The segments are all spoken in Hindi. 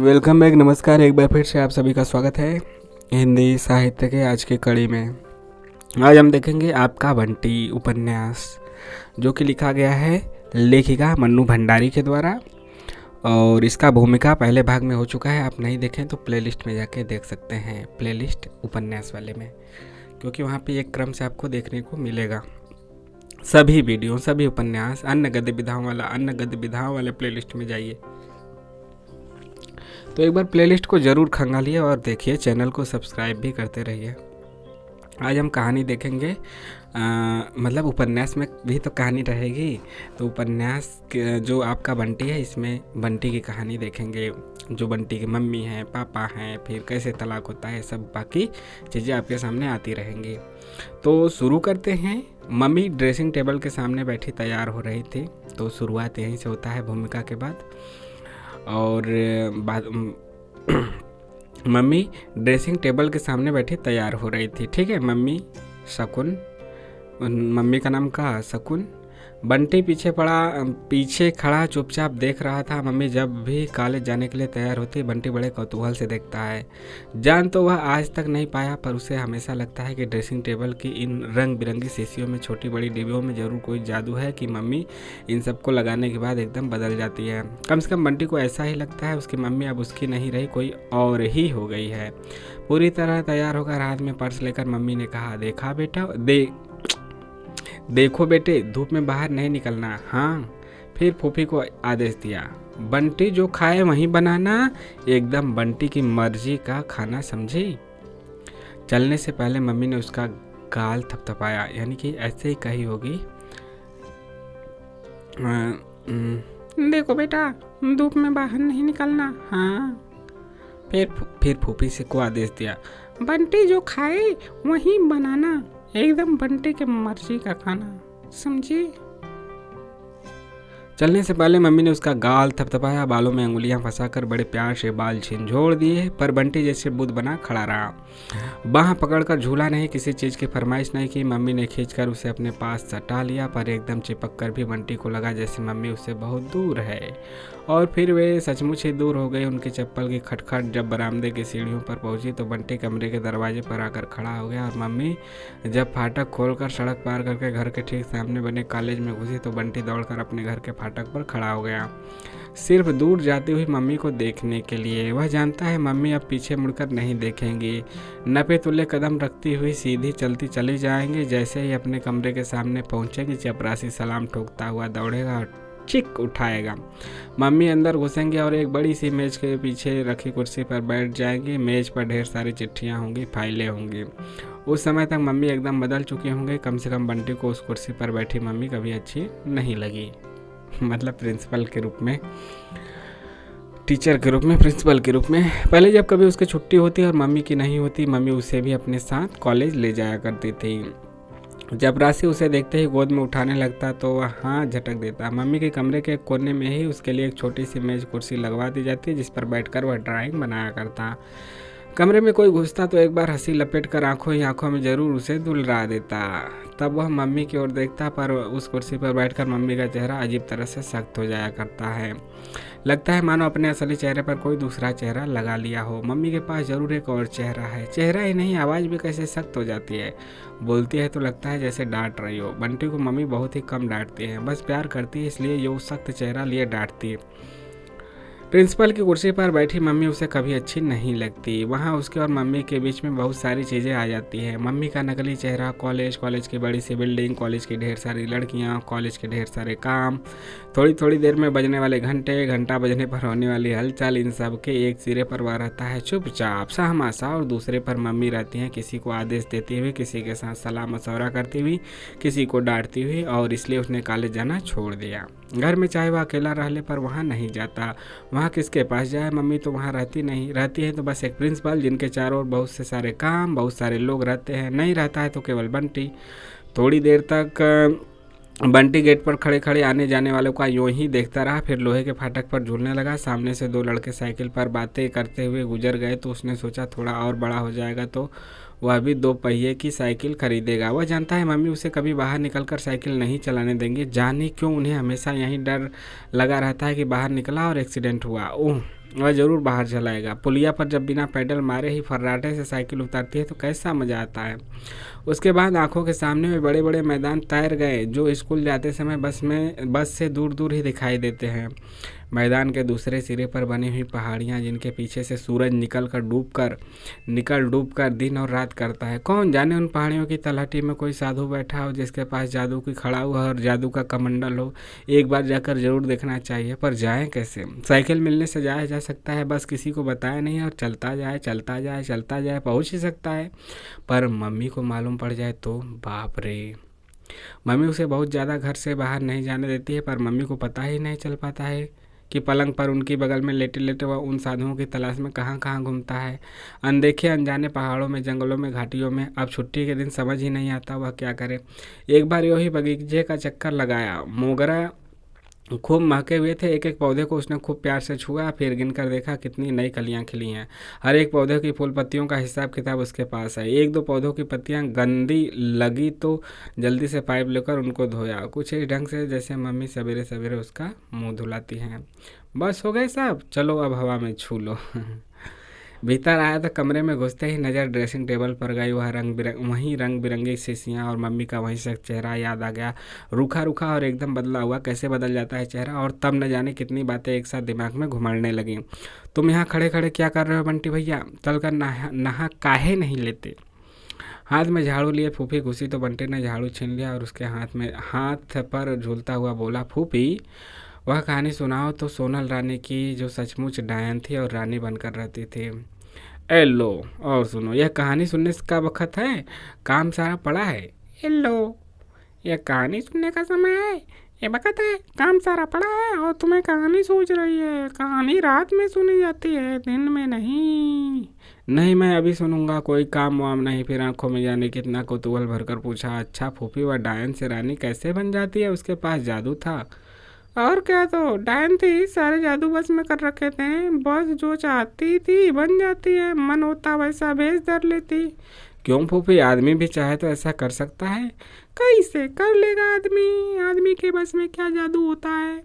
Welcome back. नमस्कार, एक बार फिर से आप सभी का स्वागत है हिंदी साहित्य के आज की कड़ी में। आज हम देखेंगे आपका बंटी उपन्यास, जो कि लिखा गया है लेखिका मन्नू भंडारी के द्वारा, और इसका भूमिका पहले भाग में हो चुका है। आप नहीं देखें तो प्लेलिस्ट में जाके देख सकते हैं, प्लेलिस्ट उपन्यास वाले में, क्योंकि वहाँ पे एक क्रम से आपको देखने को मिलेगा। सभी वीडियो, सभी उपन्यास अन्य गद्य विधाओं वाले प्लेलिस्ट में जाइए। तो एक बार प्लेलिस्ट को ज़रूर खंगालिए और देखिए, चैनल को सब्सक्राइब भी करते रहिए। आज हम कहानी देखेंगे, मतलब उपन्यास में भी तो कहानी रहेगी। तो उपन्यास जो आपका बंटी है, इसमें बंटी की कहानी देखेंगे, जो बंटी की मम्मी हैं, पापा हैं, फिर कैसे तलाक होता है, सब बाकी चीज़ें आपके सामने आती रहेंगी। तो शुरू करते हैं। मम्मी ड्रेसिंग टेबल के सामने बैठी तैयार हो रही थी। तो शुरुआत यहीं से होता है भूमिका के बाद। और मम्मी ड्रेसिंग टेबल के सामने बैठी तैयार हो रही थी। ठीक है, मम्मी शकुन, मम्मी का नाम का शकुन। बंटी पीछे खड़ा चुपचाप देख रहा था। मम्मी जब भी कॉलेज जाने के लिए तैयार होती, बंटी बड़े कौतूहल से देखता है। जान तो वह आज तक नहीं पाया, पर उसे हमेशा लगता है कि ड्रेसिंग टेबल की इन रंग बिरंगी शीशियों में, छोटी बड़ी डिब्बियों में जरूर कोई जादू है कि मम्मी इन सबको लगाने के बाद एकदम बदल जाती है। कम से कम बंटी को ऐसा ही लगता है। उसकी मम्मी अब उसकी नहीं रही, कोई और ही हो गई है। पूरी तरह तैयार होकर हाथ में पर्स लेकर मम्मी ने कहा, देखो बेटे, धूप में बाहर नहीं निकलना। हाँ। फिर फूफी को आदेश दिया, बंटी जो खाए वहीं बनाना, एकदम बंटी की मर्जी का खाना, समझी। चलने से पहले मम्मी ने उसका गाल थपथपाया, यानी कि ऐसे ही कही होगी, देखो बेटा, धूप में बाहर नहीं निकलना। हाँ। फिर फूफी से को आदेश दिया, बंटी जो खाए वहीं बनाना, एकदम बंटी के मर्जी का खाना, समझी। चलने से पहले मम्मी ने उसका गाल थपथपाया, बालों में अंगुलियां फंसाकर बड़े प्यार से बाल झिंझोड़ दिए, पर बंटी जैसे बुद्ध बना खड़ा रहा। बाह पकड़कर झूला नहीं, किसी चीज़ की फरमाइश नहीं की। मम्मी ने खींचकर उसे अपने पास सटा लिया, पर एकदम चिपक कर भी बंटी को लगा जैसे मम्मी उससे बहुत दूर है। और फिर वे सचमुच ही दूर हो गए। उनकी चप्पल की खटखट जब बरामदे की सीढ़ियों पर पहुंची तो बंटी कमरे के दरवाजे पर आकर खड़ा हो गया, और मम्मी जब फाटक खोलकर सड़क पार करके घर के ठीक सामने बने कॉलेज में घुसी तो बंटी दौड़कर अपने घर के फाटक पर खड़ा हो गया, सिर्फ दूर जाती हुई मम्मी को देखने के लिए। वह जानता है मम्मी अब पीछे मुड़कर नहीं देखेंगी, नपे तुले कदम रखती हुई सीधी चलती चली जाएंगी। जैसे ही अपने कमरे के सामने पहुंचेगी, चपरासी सलाम ठोकता हुआ दौड़ेगा और चिक उठाएगा। मम्मी अंदर घुसेंगे और एक बड़ी सी मेज के पीछे रखी कुर्सी पर बैठ जाएंगी। मेज पर ढेर सारी चिट्ठियां होंगी, फाइलें होंगी। उस समय तक मम्मी एकदम बदल चुके होंगे। कम से कम बंटी को उस कुर्सी पर बैठी मम्मी कभी अच्छी नहीं लगी। मतलब प्रिंसिपल के रूप में, टीचर के रूप में, प्रिंसिपल के रूप में। पहले जब कभी उसकी छुट्टी होती और मम्मी की नहीं होती, मम्मी उसे भी अपने साथ कॉलेज ले जाया करती थी। जब राशि उसे देखते ही गोद में उठाने लगता तो वह हाँ झटक देता। मम्मी के कमरे के कोने में ही उसके लिए एक छोटी सी मेज कुर्सी लगवा दी जाती, जिस पर बैठकर वह ड्राइंग बनाया करता। कमरे में कोई घुसता तो एक बार हंसी लपेट कर आंखों ही आंखों में जरूर उसे दुलरा देता। तब वह मम्मी की ओर देखता, पर उस कुर्सी पर बैठकर मम्मी का चेहरा अजीब तरह से सख्त हो जाया करता है। लगता है मानो अपने असली चेहरे पर कोई दूसरा चेहरा लगा लिया हो। मम्मी के पास जरूर एक और चेहरा है। चेहरा ही नहीं, आवाज़ भी कैसे सख्त हो जाती है। बोलती है तो लगता है जैसे डांट रही हो। बंटी को मम्मी बहुत ही कम डांटती है, बस प्यार करती है, इसलिए ये सख्त चेहरा लिए डांटती है। प्रिंसिपल की कुर्सी पर बैठी मम्मी उसे कभी अच्छी नहीं लगती। वहाँ उसके और मम्मी के बीच में बहुत सारी चीज़ें आ जाती हैं। मम्मी का नकली चेहरा, कॉलेज की बड़ी सी बिल्डिंग, कॉलेज की ढेर सारी लड़कियाँ, कॉलेज के ढेर सारे काम, थोड़ी थोड़ी देर में बजने वाले घंटे, घंटा बजने पर होने वाली हलचल, इन सब के एक सिरे पर वह रहता है चुपचाप सहमासा, और दूसरे पर मम्मी रहती हैं किसी को आदेश देती हुई, किसी के साथ सलाह मशवरा करती हुई, किसी को डांटती हुई। और इसलिए उसने कॉलेज जाना छोड़ दिया। घर में चाहे वह अकेला रह ले, पर वहाँ नहीं जाता। वहाँ किसके पास जाए, मम्मी तो वहाँ रहती नहीं। रहती है तो बस एक प्रिंसिपल, जिनके चारों ओर बहुत से सारे काम, बहुत सारे लोग रहते हैं। नहीं रहता है तो केवल बंटी। थोड़ी देर तक बंटी गेट पर खड़े खड़े आने जाने वालों का यूं ही देखता रहा, फिर लोहे के फाटक पर झूलने लगा। सामने से दो लड़के साइकिल पर बातें करते हुए गुजर गए तो उसने सोचा थोड़ा और बड़ा हो जाएगा तो वह भी 2 पहिए की साइकिल खरीदेगा। वह जानता है मम्मी उसे कभी बाहर निकलकर साइकिल नहीं चलाने देंगे। जाने क्यों उन्हें हमेशा यही डर लगा रहता है कि बाहर निकला और एक्सीडेंट हुआ। ओह, वह जरूर बाहर चलाएगा। पुलिया पर जब बिना पेडल मारे ही फर्राटे से साइकिल उतरती है तो कैसा मज़ा आता है। उसके बाद आंखों के सामने में बड़े बड़े मैदान तैर गए जो स्कूल जाते समय बस से दूर दूर ही दिखाई देते हैं। मैदान के दूसरे सिरे पर बनी हुई पहाड़ियाँ जिनके पीछे से सूरज निकल डूब कर दिन और रात करता है। कौन जाने उन पहाड़ियों की तलहटी में कोई साधु बैठा हो जिसके पास जादू की खड़ा हुआ और जादू का कमंडल हो। एक बार जाकर जरूर देखना चाहिए, पर जाएं कैसे? साइकिल मिलने से जाया जा सकता है, बस किसी को बताया नहीं और चलता जाए पहुंच ही सकता है। पर मम्मी को मालूम पड़ जाए तो बाप रे। मम्मी उसे बहुत ज़्यादा घर से बाहर नहीं जाने देती है, पर मम्मी को पता ही नहीं चल पाता है कि पलंग पर उनकी बगल में लेटे लेटे वह उन साधुओं की तलाश में कहाँ कहाँ घूमता है। अनदेखे अनजाने पहाड़ों में, जंगलों में, घाटियों में। अब छुट्टी के दिन समझ ही नहीं आता वह क्या करे। एक बार यूँ ही बगीचे का चक्कर लगाया। मोगरा खूब महके हुए थे। एक एक पौधे को उसने खूब प्यार से छुआ, फिर गिन कर देखा कितनी नई कलियां खिली हैं। हर एक पौधे की फूल पत्तियों का हिसाब किताब उसके पास है। एक दो पौधों की पत्तियां गंदी लगी तो जल्दी से पाइप लेकर उनको धोया, कुछ इस ढंग से जैसे मम्मी सवेरे सवेरे उसका मुंह धुलाती हैं। बस हो गए साहब, चलो अब हवा में छू लो। भीतर आया तो कमरे में घुसते ही नज़र ड्रेसिंग टेबल पर गई। वहीं रंग बिरंगी शीशियाँ और मम्मी का वहीं से चेहरा याद आ गया। रूखा रूखा और एकदम बदला हुआ। कैसे बदल जाता है चेहरा, और तब न जाने कितनी बातें एक साथ दिमाग में घुमाने लगी। तुम यहाँ खड़े खड़े क्या कर रहे हो बंटी भैया? चलकर नहा काहे नहीं लेते? हाथ में झाड़ू लिए फूफी घुसी तो बंटी ने झाड़ू छीन लिया और उसके हाथ पर झूलता हुआ बोला, फूफी वह कहानी सुनाओ तो सोनल रानी की, जो सचमुच डायन थी और रानी बनकर रहती थी। ए लो और सुनो, यह कहानी सुनने का वक्त है, काम सारा पड़ा है। ए लो, यह कहानी सुनने का समय है, ये वक्त है, काम सारा पड़ा है और तुम्हें कहानी सोच रही है। कहानी रात में सुनी जाती है, दिन में नहीं। नहीं, मैं अभी सुनूंगा, कोई काम वाम नहीं। फिर आंखों में जाने कितना कौतूहल भरकर पूछा, अच्छा फूफी वह डायन से रानी कैसे बन जाती है? उसके पास जादू था? और क्या, तो डायन थी, सारे जादू बस में कर रखे थे, बस जो चाहती थी बन जाती है, मन होता वैसा भेज धर लेती। क्यों फूफी, आदमी भी चाहे तो ऐसा कर सकता है? कैसे कर लेगा आदमी? आदमी के बस में क्या जादू होता है?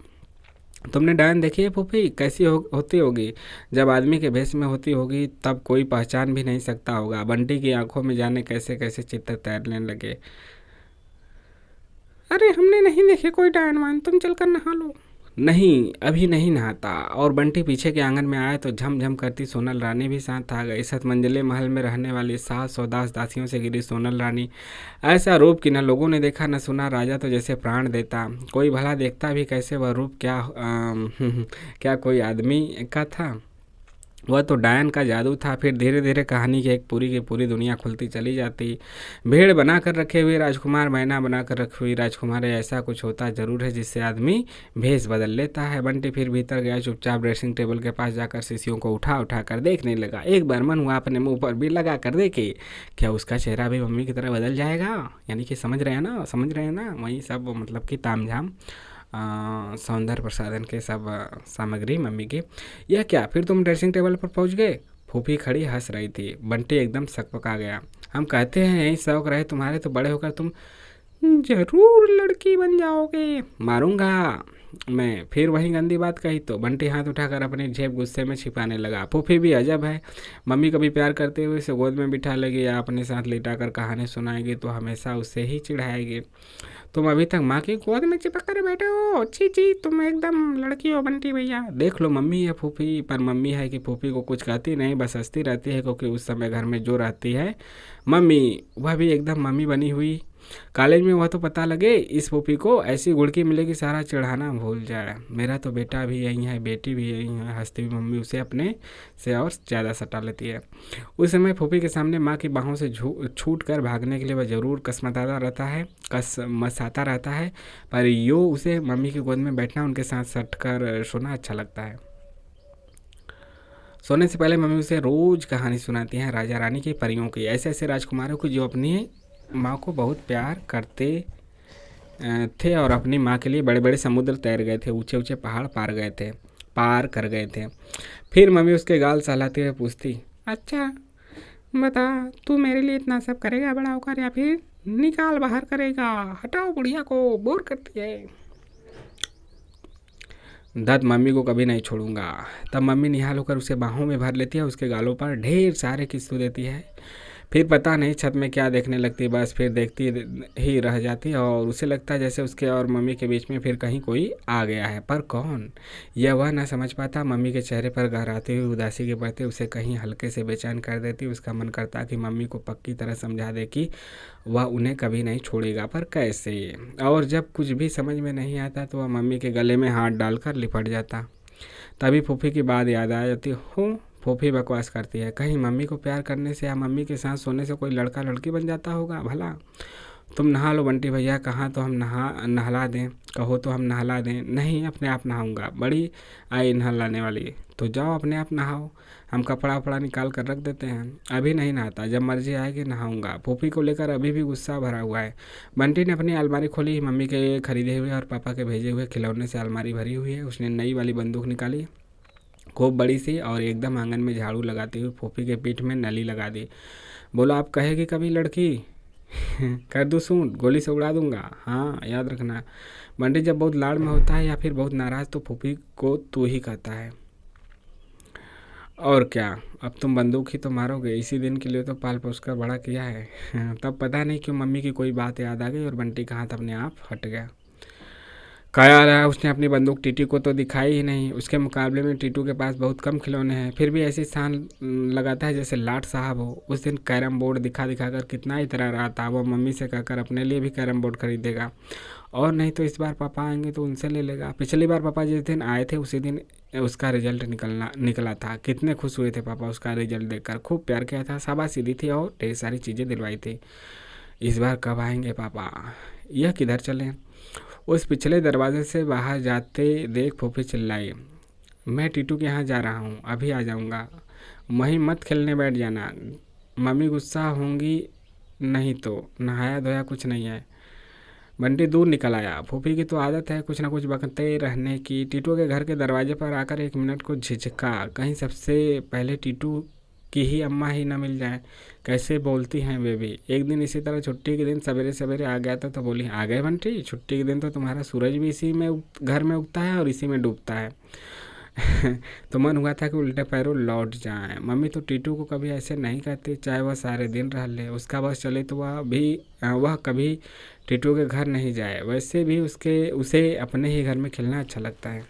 तुमने डायन देखी है फूफी? कैसी होती होगी? जब आदमी के भेष में होती होगी तब कोई पहचान भी नहीं सकता होगा। बंटी की आंखों में जाने कैसे कैसे चित्र तैरने लगे। अरे हमने नहीं देखे कोई डायन वायन, तुम चलकर नहा लो। नहीं, अभी नहीं नहाता। और बंटी पीछे के आंगन में आया तो झमझम करती सोनल रानी भी साथ आ गई। 7 मंजिले महल में रहने वाली 700 दास दासियों से घिरी सोनल रानी, ऐसा रूप कि न लोगों ने देखा न सुना। राजा तो जैसे प्राण देता, कोई भला देखता भी कैसे वह रूप। क्या कोई आदमी का था? वह तो डायन का जादू था। फिर धीरे धीरे कहानी की पूरी दुनिया खुलती चली जाती। भेड़ बना कर रखे हुए राजकुमार, मैना बना कर रखी हुई राजकुमारी, ऐसा कुछ होता जरूर है जिससे आदमी भेष बदल लेता है। बंटी फिर भीतर गया, चुपचाप ड्रेसिंग टेबल के पास जाकर शीशियों को उठा उठा कर देखने लगा। एक बार मन हुआ अपने मुंह पर भी लगा कर देखे, क्या उसका चेहरा भी मम्मी की तरह बदल जाएगा? यानी कि समझ रहे हैं ना, वही सब मतलब कि तामझाम सौंदर्य प्रसाधन के सब सामग्री मम्मी की। यह क्या, फिर तुम ड्रेसिंग टेबल पर पहुंच गए? फूफी खड़ी हंस रही थी। बंटी एकदम सकपका गया। हम कहते हैं यही शौक रहे तुम्हारे तो बड़े होकर तुम जरूर लड़की बन जाओगे। मारूंगा मैं। फिर वही गंदी बात कही तो बंटी हाथ उठाकर अपनी जेब गुस्से में छिपाने लगा। फूफी भी अजब है, मम्मी कभी प्यार करते हुए उसे गोद में बिठा लेगी या अपने साथ लिटाकर कहानी सुनाएगी तो हमेशा उससे ही चिढ़ाएगी। तुम अभी तक माँ की गोद में चिपक कर बैठे हो, छी छी, तुम एकदम लड़की हो बंटी भैया। देख लो मम्मी है फूफी, पर मम्मी है कि फूफी को कुछ कहती नहीं, बस हंसती रहती है, क्योंकि उस समय घर में जो रहती है मम्मी, वह भी एकदम मम्मी बनी हुई। कॉलेज में वह तो पता लगे इस फूफी को, ऐसी गुड़की मिलेगी सारा चिढ़ाना भूल जाए। मेरा तो बेटा भी यही है, बेटी भी यही है। हंसती हुई मम्मी उसे अपने से और ज़्यादा सटा लेती है। उस समय फूफी के सामने माँ की बाहों से छूट कर भागने के लिए वह जरूर कसमसाता रहता है, पर यो उसे मम्मी की गोद में बैठना, उनके साथ सट कर सोना अच्छा लगता है। सोने से पहले मम्मी उसे रोज कहानी सुनाती हैं राजा रानी की, परियों की, ऐसे ऐसे राजकुमारों की जो अपनी माँ को बहुत प्यार करते थे और अपनी माँ के लिए बड़े बड़े समुद्र तैर गए थे, ऊंचे ऊंचे पहाड़ पार कर गए थे। फिर मम्मी उसके गाल सहलाते हुए पूछती, अच्छा बता, तू मेरे लिए इतना सब करेगा बड़ा होकर, या फिर निकाल बाहर करेगा? हटाओ बुढ़िया को, बोर करती है। दत्त मम्मी को कभी नहीं छोड़ूंगा। तब मम्मी निहाल होकर उसे बाहों में भर लेती है, उसके गालों पर ढेर सारे किस्सू देती है। फिर पता नहीं छत में क्या देखने लगती है, बस फिर देखती ही रह जाती है और उसे लगता है जैसे उसके और मम्मी के बीच में फिर कहीं कोई आ गया है, पर कौन, यह वह ना समझ पाता। मम्मी के चेहरे पर गहराती हुई उदासी के बढ़ते उसे कहीं हल्के से बेचैन कर देती। उसका मन करता कि मम्मी को पक्की तरह समझा दे कि वह उन्हें कभी नहीं छोड़ेगा, पर कैसे। और जब कुछ भी समझ में नहीं आता तो वह मम्मी के गले में हाथ डालकर लिपट जाता। तभी फूफी की बात याद आ जाती। हूँ, फूफी बकवास करती है, कहीं मम्मी को प्यार करने से या मम्मी के साथ सोने से कोई लड़का लड़की बन जाता होगा भला। तुम नहा लो बंटी भैया, कहाँ तो हम नहला दें, कहो तो हम नहला दें। नहीं, अपने आप नहाऊंगा, बड़ी आई नहलाने वाली। तो जाओ अपने आप नहाओ, हम कपड़ा वपड़ा निकाल कर रख देते हैं। अभी नहीं नहाता, जब मर्जी आएगी नहाऊंगा। फूफी को लेकर अभी भी गुस्सा भरा हुआ है। बंटी ने अपनी अलमारी खोली, मम्मी के खरीदे हुए और पापा के भेजे हुए खिलौने से अलमारी भरी हुई है। उसने नई वाली बंदूक निकाली, खूब बड़ी सी, और एकदम आंगन में झाड़ू लगाती हुई फूफी के पीठ में नली लगा दी। बोला, आप कहेगी कभी लड़की कर दूँ सूट, गोली से उड़ा दूंगा, हाँ याद रखना। बंटी जब बहुत लाड़ में होता है या फिर बहुत नाराज़ तो फूफी को तू ही कहता है। और क्या, अब तुम बंदूक ही तो मारोगे, इसी दिन के लिए तो पाल पोस कर बड़ा किया है। तब पता नहीं क्यों मम्मी की कोई बात याद आ गई और बंटी का हाथ अपने आप हट गया। काया रहा, उसने अपनी बंदूक टीटू को तो दिखाई ही नहीं। उसके मुकाबले में टीटू के पास बहुत कम खिलौने हैं, फिर भी ऐसी स्थान लगाता है जैसे लाट साहब हो। उस दिन कैरम बोर्ड दिखा दिखा कर कितना ही तरह रहा था। वो मम्मी से कहकर अपने लिए भी कैरम बोर्ड खरीदेगा, और नहीं तो इस बार पापा आएंगे तो उनसे ले लेगा। पिछली बार पापा जिस दिन आए थे उसी दिन उसका रिजल्ट निकला था। कितने खुश हुए थे पापा उसका रिजल्ट देखकर, खूब प्यार किया था, शाबाशी दी थी और ढेर सारी चीज़ें दिलवाई थी। इस बार कब आएंगे पापा, यह किधर चले। उस पिछले दरवाजे से बाहर जाते देख फूफी चिल्लाई, मैं टीटू के यहाँ जा रहा हूँ, अभी आ जाऊँगा, वहीं मत खेलने बैठ जाना, मम्मी गुस्सा होंगी। नहीं तो नहाया धोया कुछ नहीं है। बंटी दूर निकल आया। फूफी की तो आदत है कुछ ना कुछ बकते रहने की। टीटू के घर के दरवाजे पर आकर एक मिनट को झिझका, कहीं सबसे पहले टीटू की ही अम्मा ही ना मिल जाए। कैसे बोलती हैं वे भी। एक दिन इसी तरह छुट्टी के दिन सवेरे सवेरे आ गया था तो बोली, आ गए बंटी, छुट्टी के दिन तो तुम्हारा सूरज भी इसी में घर में उगता है और इसी में डूबता है। तो मन हुआ था कि उल्टे पैरों लौट जाएं। मम्मी तो टीटू को कभी ऐसे नहीं कहती, चाहे वह सारे दिन रह ले, उसका बस चले तो वह कभी टीटू के घर नहीं जाए। वैसे भी उसे अपने ही घर में खेलना अच्छा लगता है।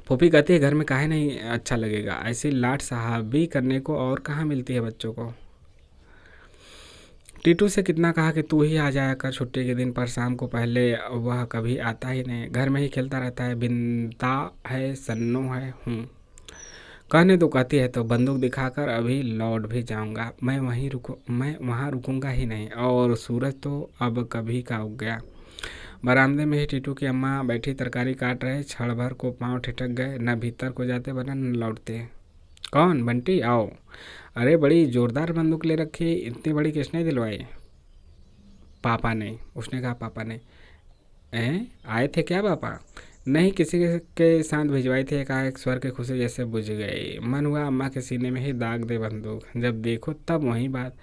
फूफी कहती है, घर में काहे नहीं अच्छा लगेगा, ऐसी लाट साहबी करने को और कहाँ मिलती है बच्चों को। टीटू से कितना कहा कि तू ही आ जाया कर छुट्टी के दिन, पर शाम को पहले वह कभी आता ही नहीं, घर में ही खेलता रहता है, बिनता है, सन्नो है। कहने तो कहती है तो बंदूक दिखाकर अभी लौट भी जाऊंगा, मैं वहाँ रुकूंगा ही नहीं। और सूरज तो अब कभी का उग गया। बरामदे में ही टीटू की अम्मा बैठी तरकारी काट रहे, क्षण भर को पाँव ठिठक गए, न भीतर को जाते बना न लौटते। कौन, बंटी, आओ। अरे बड़ी जोरदार बंदूक ले रखी, इतनी बड़ी किसने दिलवाई। पापा ने, उसने कहा पापा ने। आए थे क्या पापा। नहीं, किसी के साथ भिजवाई थी। एकाएक स्वर के खुशी जैसे बुझ गई। मन हुआ अम्मा के सीने में ही दाग दे बंदूक। जब देखो तब वही बात।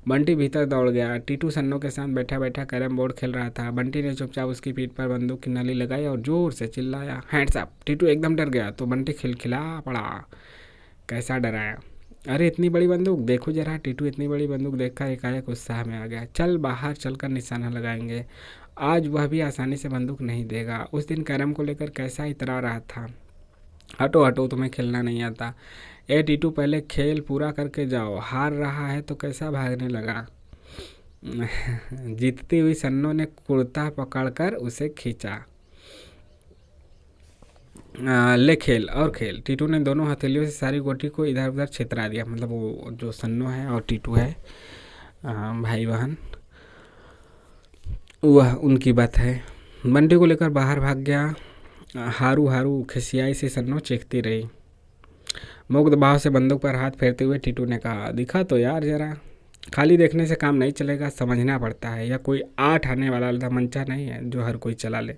बंटी भीतर दौड़ गया। टीटू सन्नो के साथ बैठा बैठा कैरम बोर्ड खेल रहा था। बंटी ने चुपचाप उसकी पीठ पर बंदूक की नली लगाई और जोर से चिल्लाया, हैंड्स अप। टीटू एकदम डर गया तो बंटी खिलखिला पड़ा। कैसा डराया। अरे इतनी बड़ी बंदूक, देखो जरा। टीटू इतनी बड़ी बंदूक देखकर एकाएक उत्साह में आ गया। चल बाहर चलकर निशाना लगाएंगे। आज वह भी आसानी से बंदूक नहीं देगा। उस दिन कैरम को लेकर कैसा इतरा रहा था। हटो हटो, तुम्हें खेलना नहीं आता। ए टीटू, पहले खेल पूरा करके जाओ। हार रहा है तो कैसा भागने लगा। जीतती हुई सन्नो ने कुर्ता पकड़कर उसे खींचा। ले खेल और खेल। टीटू ने दोनों हथेलियों से सारी गोटी को इधर उधर छितरा दिया। मतलब वो जो सन्नो है और टीटू है, भाई बहन, वह उनकी बात है। बंटी को लेकर बाहर भाग गया। हारू हारू खिसियाई से सन्नो चीखती रही। मुग्ध भाव से बंदूक पर हाथ फेरते हुए टीटू ने कहा, दिखा तो यार जरा। खाली देखने से काम नहीं चलेगा, समझना पड़ता है। या कोई 8 आने वाला तमंचा नहीं है जो हर कोई चला ले।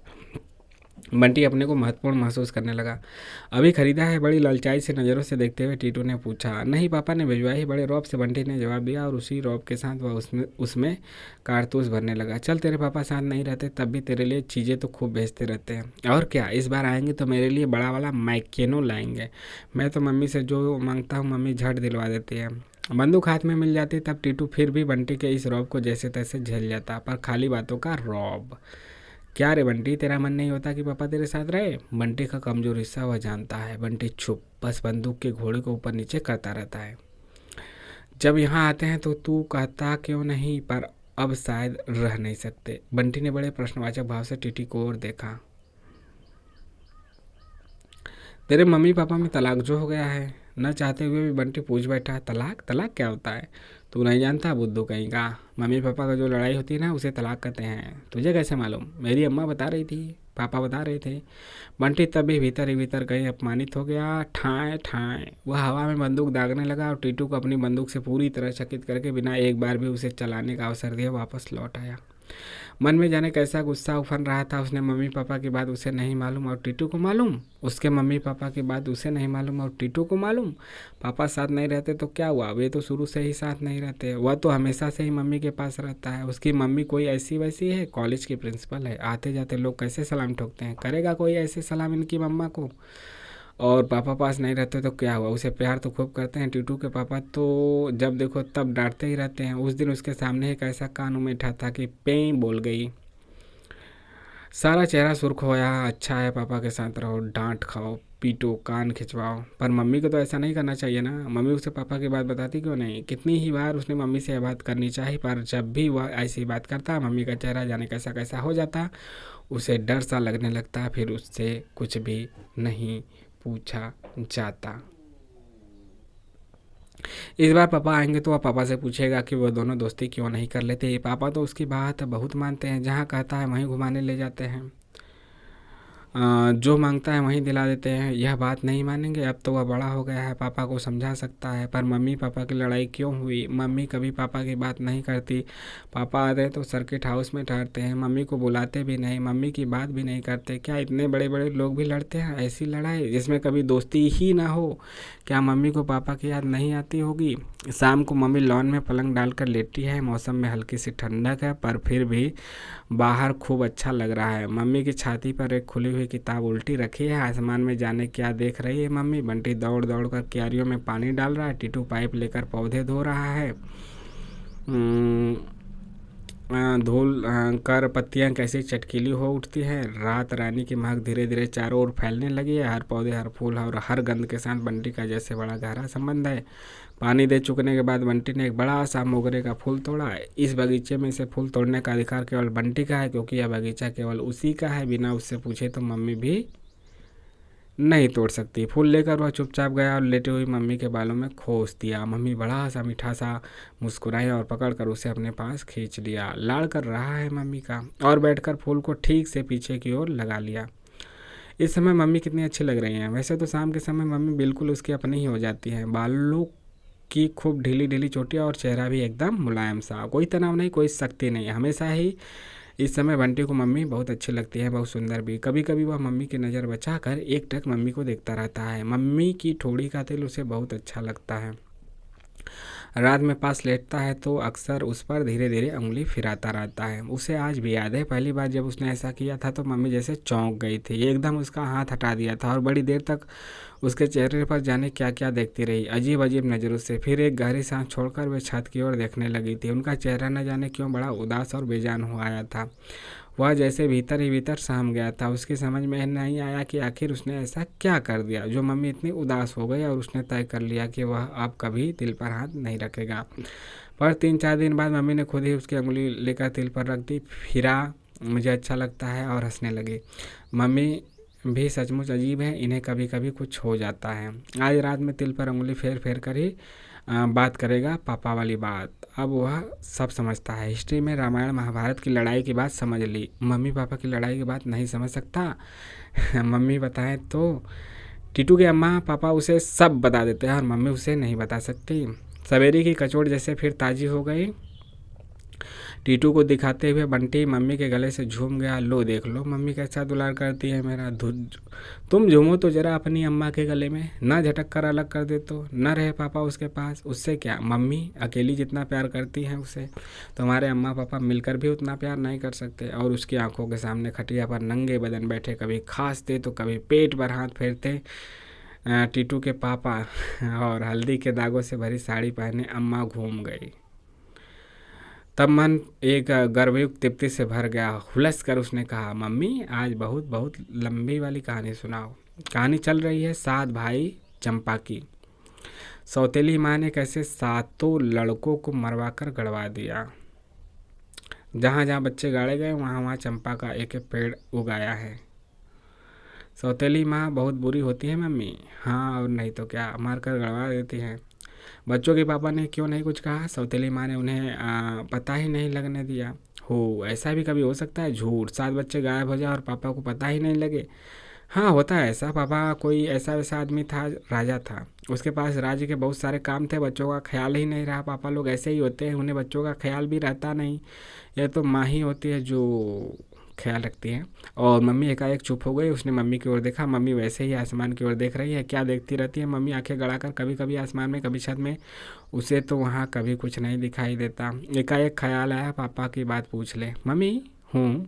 बंटी अपने को महत्वपूर्ण महसूस करने लगा। अभी खरीदा है? बड़ी ललचाई से नज़रों से देखते हुए टीटू ने पूछा। नहीं, पापा ने भिजवाई है, बड़े रौब से बंटी ने जवाब दिया और उसी रौब के साथ वह उसमें उसमें कारतूस भरने लगा। चल, तेरे पापा साथ नहीं रहते तब भी तेरे लिए चीज़ें तो खूब भेजते रहते हैं। और क्या, इस बार आएंगे तो मेरे लिए बड़ा वाला मैकेनो लाएंगे। मैं तो मम्मी से जो मांगता हूँ मम्मी झट दिलवा देती है। बंदूक हाथ में मिल जाती तब टीटू फिर भी बंटी के इस रौब को जैसे तैसे झेल जाता, पर खाली बातों का रौब। क्या रे बंटी, तेरा मन नहीं होता कि पापा तेरे साथ रहे? बंटी का कमजोर हिस्सा वह जानता है। बंटी चुप, बस बंदूक के घोड़े को ऊपर नीचे करता रहता है। जब यहाँ आते हैं तो तू कहता क्यों नहीं, पर अब शायद रह नहीं सकते। बंटी ने बड़े प्रश्नवाचक भाव से टीटी को ओर देखा। तेरे मम्मी पापा में तलाक जो हो गया है? न चाहते हुए भी बंटी पूछ बैठा। तलाक? तलाक क्या होता है? तू नहीं जानता बुद्धू कहीं का? मम्मी पापा का जो लड़ाई होती है ना, उसे तलाक कहते हैं। तुझे कैसे मालूम? मेरी अम्मा बता रही थी, पापा बता रहे थे। बंटी तब भी भीतर ही भीतर कहीं अपमानित हो गया। ठाए ठाए वह हवा में बंदूक दागने लगा और टीटू को अपनी बंदूक से पूरी तरह चकित करके बिना एक बार भी उसे चलाने का अवसर दिए वापस लौट आया। मन में जाने कैसा गुस्सा उफन रहा था। उसने मम्मी पापा की बात उसे नहीं मालूम और टीटू को मालूम, उसके मम्मी पापा की बात उसे नहीं मालूम और टीटू को मालूम। पापा साथ नहीं रहते तो क्या हुआ, वे तो शुरू से ही साथ नहीं रहते। वह तो हमेशा से ही मम्मी के पास रहता है। उसकी मम्मी कोई ऐसी वैसी है, कॉलेज की प्रिंसिपल है। आते जाते लोग कैसे सलाम ठोकते हैं, करेगा कोई ऐसे सलाम इनकी मम्मा को? और पापा पास नहीं रहते तो क्या हुआ, उसे प्यार तो खूब करते हैं। टीटू के पापा तो जब देखो तब डांटते ही रहते हैं। उस दिन उसके सामने एक ऐसा कान उमेठा था कि पें बोल गई। सारा चेहरा सुर्ख होया। अच्छा है, पापा के साथ रहो, डांट खाओ, पीटो, कान खिंचवाओ, पर मम्मी को तो ऐसा नहीं करना चाहिए ना। मम्मी उसे पापा की बात बताती क्यों नहीं? कितनी ही बार उसने मम्मी से यह बात करनी चाहिए, पर जब भी वह ऐसी बात करता मम्मी का चेहरा जाने कैसा कैसा हो जाता। उसे डर सा लगने लगता, फिर उससे कुछ भी नहीं पूछा जाता। इस बार पापा आएंगे तो वह पापा से पूछेगा कि वह दोनों दोस्ती क्यों नहीं कर लेते। पापा तो उसकी बात बहुत मानते हैं, जहाँ कहता है वहीं घुमाने ले जाते हैं। जो मांगता है वहीं दिला देते हैं। यह बात नहीं मानेंगे। अब तो वह बड़ा हो गया है, पापा को समझा सकता है। पर मम्मी पापा की लड़ाई क्यों हुई? मम्मी कभी पापा की बात नहीं करती। पापा आते तो सर्किट हाउस में ठहरते हैं, मम्मी को बुलाते भी नहीं, मम्मी की बात भी नहीं करते। क्या इतने बड़े बड़े लोग भी लड़ते हैं ऐसी लड़ाई जिसमें कभी दोस्ती ही ना हो? क्या मम्मी को पापा की याद नहीं आती होगी? शाम को मम्मी लॉन में पलंग डालकर लेटी है। मौसम में हल्की सी ठंडक है, पर फिर भी बाहर खूब अच्छा लग रहा है। मम्मी की छाती पर एक खुली हुई किताब उल्टी रखी है। आसमान में जाने क्या देख रही है मम्मी? बंटी दौड़ दौड़ कर क्यारियों में पानी डाल रहा है। टीटू पाइप लेकर पौधे धो रहा है। धूल कर पत्तियां कैसी चटकीली हो उठती हैं। रात रानी की महक धीरे धीरे चारों ओर फैलने लगी है। हर पौधे, हर फूल और हर गंध के साथ बंटी का जैसे बड़ा गहरा संबंध है। पानी दे चुकने के बाद बंटी ने एक बड़ा सा मोगरे का फूल तोड़ा। इस बगीचे में से फूल तोड़ने का अधिकार केवल बंटी का है, क्योंकि यह बगीचा केवल उसी का है। बिना उससे पूछे तो मम्मी भी नहीं तोड़ सकती। फूल लेकर वह चुपचाप गया और लेटी हुई मम्मी के बालों में खोस दिया। मम्मी बड़ा सा मीठा सा मुस्कुराई और पकड़कर उसे अपने पास खींच लिया। लाड़ कर रहा है मम्मी का, और बैठकर फूल को ठीक से पीछे की ओर लगा लिया। इस समय मम्मी कितनी अच्छी लग रही हैं। वैसे तो शाम के समय मम्मी बिल्कुल उसकी अपनी ही हो जाती हैं। बालों की खूब ढीली ढीली चोटियाँ और चेहरा भी एकदम मुलायम सा। कोई तनाव नहीं, कोई सख्ती नहीं, हमेशा ही। इस समय बंटी को मम्मी बहुत अच्छी लगती है, बहुत सुंदर भी। कभी कभी वह मम्मी की नज़र बचाकर एकटक मम्मी को देखता रहता है। मम्मी की ठोड़ी का तेल उसे बहुत अच्छा लगता है। रात में पास लेटता है तो अक्सर उस पर धीरे धीरे उंगली फिराता रहता है। उसे आज भी याद है, पहली बार जब उसने ऐसा किया था तो मम्मी जैसे चौंक गई थी। एकदम उसका हाथ हटा दिया था और बड़ी देर तक उसके चेहरे पर जाने क्या क्या देखती रही, अजीब अजीब नज़रों से। फिर एक गहरी सांस छोड़कर वे छत की ओर देखने लगी थी। उनका चेहरा न जाने क्यों बड़ा उदास और बेजान हो आया था। वह जैसे भीतर ही भीतर सहम गया था। उसकी समझ में नहीं आया कि आखिर उसने ऐसा क्या कर दिया जो मम्मी इतनी उदास हो गई, और उसने तय कर लिया कि वह अब कभी दिल पर हाथ नहीं रखेगा। पर 3-4 दिन बाद मम्मी ने खुद ही उसकी उंगली लेकर तिल पर रख दी। फिरा मुझे अच्छा लगता है और हंसने लगी। मम्मी भी सचमुच अजीब है, इन्हें कभी कभी कुछ हो जाता है। आज रात में तिल पर उंगली फेर फेर कर ही बात करेगा पापा वाली बात। अब वह सब समझता है। हिस्ट्री में रामायण महाभारत की लड़ाई की बात समझ ली, मम्मी पापा की लड़ाई की बात नहीं समझ सकता। मम्मी बताएं तो टीटू के अम्मा पापा उसे सब बता देते हैं और मम्मी उसे नहीं बता सकती। सवेरे की कचौड़ जैसे फिर ताज़ी हो गई। टीटू को दिखाते हुए बंटी मम्मी के गले से झूम गया। लो देख लो मम्मी कैसा दुलार करती है मेरा। तुम झूमो तो जरा अपनी अम्मा के गले में, ना झटक कर अलग कर दे तो न रहे पापा उसके पास। उससे क्या, मम्मी अकेली जितना प्यार करती हैं उसे तुम्हारे अम्मा पापा मिलकर भी उतना प्यार नहीं कर सकते। और उसकी आंखों के सामने खटिया पर नंगे बदन बैठे कभी खांसते तो कभी पेट पर हाथ फेरते टीटू के पापा और हल्दी के दागों से भरी साड़ी पहने अम्मा घूम गई। तब मन एक गर्वयुक्त तृप्ति से भर गया। हुलस कर उसने कहा, मम्मी आज बहुत बहुत लंबी वाली कहानी सुनाओ। कहानी चल रही है 7 भाई चंपा की। सौतेली माँ ने कैसे 7 लड़कों को मरवा कर गड़वा दिया। जहाँ जहाँ बच्चे गाड़े गए वहाँ वहाँ चंपा का एक एक पेड़ उगाया है। सौतेली माँ बहुत बुरी होती है मम्मी। हाँ और नहीं तो क्या, मार कर गड़वा देती है। बच्चों के पापा ने क्यों नहीं कुछ कहा। सौतेली माँ ने उन्हें पता ही नहीं लगने दिया। हो ऐसा भी कभी हो सकता है, झूठ 7 बच्चे गायब हो जाए और पापा को पता ही नहीं लगे। हाँ होता है ऐसा। पापा कोई ऐसा वैसा आदमी था, राजा था, उसके पास राज्य के बहुत सारे काम थे, बच्चों का ख्याल ही नहीं रहा। पापा लोग ऐसे ही होते हैं, उन्हें बच्चों का ख्याल भी रहता नहीं। यह तो माँ ही होती है जो ख्याल रखती है। और मम्मी एकाएक चुप हो गई। उसने मम्मी की ओर देखा। मम्मी वैसे ही आसमान की ओर देख रही है। क्या देखती रहती है मम्मी आंखें गड़ाकर, कभी कभी आसमान में कभी छत में। उसे तो वहाँ कभी कुछ नहीं दिखाई देता। एकाएक ख्याल आया पापा की बात पूछ ले। मम्मी हूँ,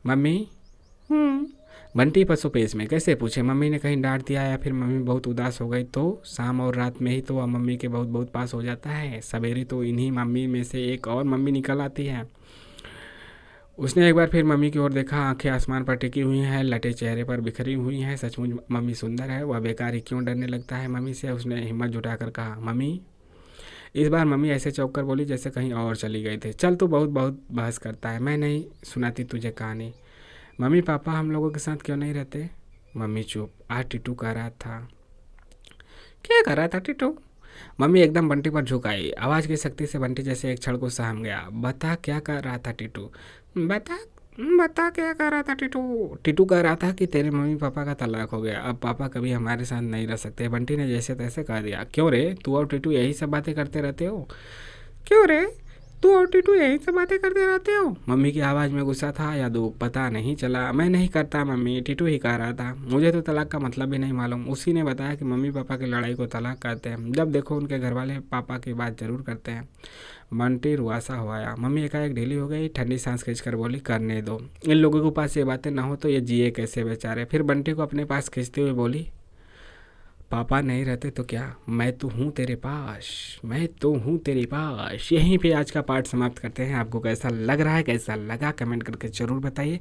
मम्मी हूँ। बंटी पशुपेश में कैसे पूछे। मम्मी ने कहीं डांट दिया या फिर मम्मी बहुत उदास हो गई तो। शाम और रात में ही तो वह मम्मी के बहुत बहुत पास हो जाता है। सवेरे तो इन्हीं मम्मी में से एक और मम्मी निकल आती है। उसने एक बार फिर मम्मी की ओर देखा। आंखें आसमान पर टिकी हुई हैं, लटे चेहरे पर बिखरी हुई हैं। सचमुच मम्मी सुंदर है। वह बेकार ही क्यों डरने लगता है मम्मी से। उसने हिम्मत जुटाकर कहा, मम्मी। इस बार मम्मी ऐसे चौंक कर बोली जैसे कहीं और चली गई थी। चल तू बहुत बहुत बहस करता है, मैं नहीं सुनाती तुझे कहानी। मम्मी पापा हम लोगों के साथ क्यों नहीं रहते। मम्मी चुप। आज टीटू कह रहा था। क्या कर रहा था टीटू। मम्मी एकदम बंटी पर झुक आई। आवाज़ की शक्ति से बंटी जैसे एक क्षण को सहम गया। बता क्या कर रहा था टीटू। बता बता क्या कर रहा था टीटू। टीटू कह रहा था कि तेरे मम्मी पापा का तलाक हो गया, अब पापा कभी हमारे साथ नहीं रह सकते। बंटी ने जैसे तैसे कह दिया। क्यों रे, तू और टीटू यही सब बातें करते रहते हो। क्यों रे, तू और टीटू यही सब बातें करते रहते हो। मम्मी की आवाज़ में गुस्सा था या दुख पता नहीं चला। मैं नहीं करता मम्मी, टीटू ही कह रहा था। मुझे तो तलाक का मतलब भी नहीं मालूम। उसी ने बताया कि मम्मी पापा की लड़ाई को तलाक कहते हैं। जब देखो उनके घर वाले पापा की बात जरूर करते हैं। बंटी रुआसा हो आया। मम्मी एकाएक ढीली हो गई। ठंडी सांस खींचकर बोली, करने दो, इन लोगों के पास ये बातें ना हो तो ये जिए कैसे बेचारे। फिर बंटी को अपने पास खींचते हुए बोली, पापा नहीं रहते तो क्या, मैं तो हूँ तेरे पास, मैं तो हूँ तेरे पास। यहीं पे आज का पार्ट समाप्त करते हैं। आपको कैसा लग रहा है, कैसा लगा, कमेंट करके ज़रूर बताइए।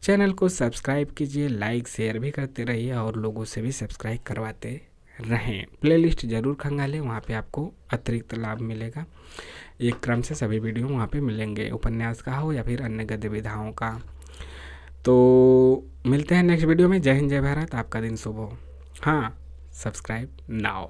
चैनल को सब्सक्राइब कीजिए, लाइक शेयर भी करते रहिए और लोगों से भी सब्सक्राइब करवाते रहें। प्लेलिस्ट ज़रूर खंगालें, वहाँ पे आपको अतिरिक्त लाभ मिलेगा। एक क्रम से सभी वीडियो वहाँ पे मिलेंगे, उपन्यास का हो या फिर अन्य गतिविधियों का। तो मिलते हैं नेक्स्ट वीडियो में। जय हिंद, जय भारत, आपका दिन शुभ हो। हाँ, सब्सक्राइब नाउ।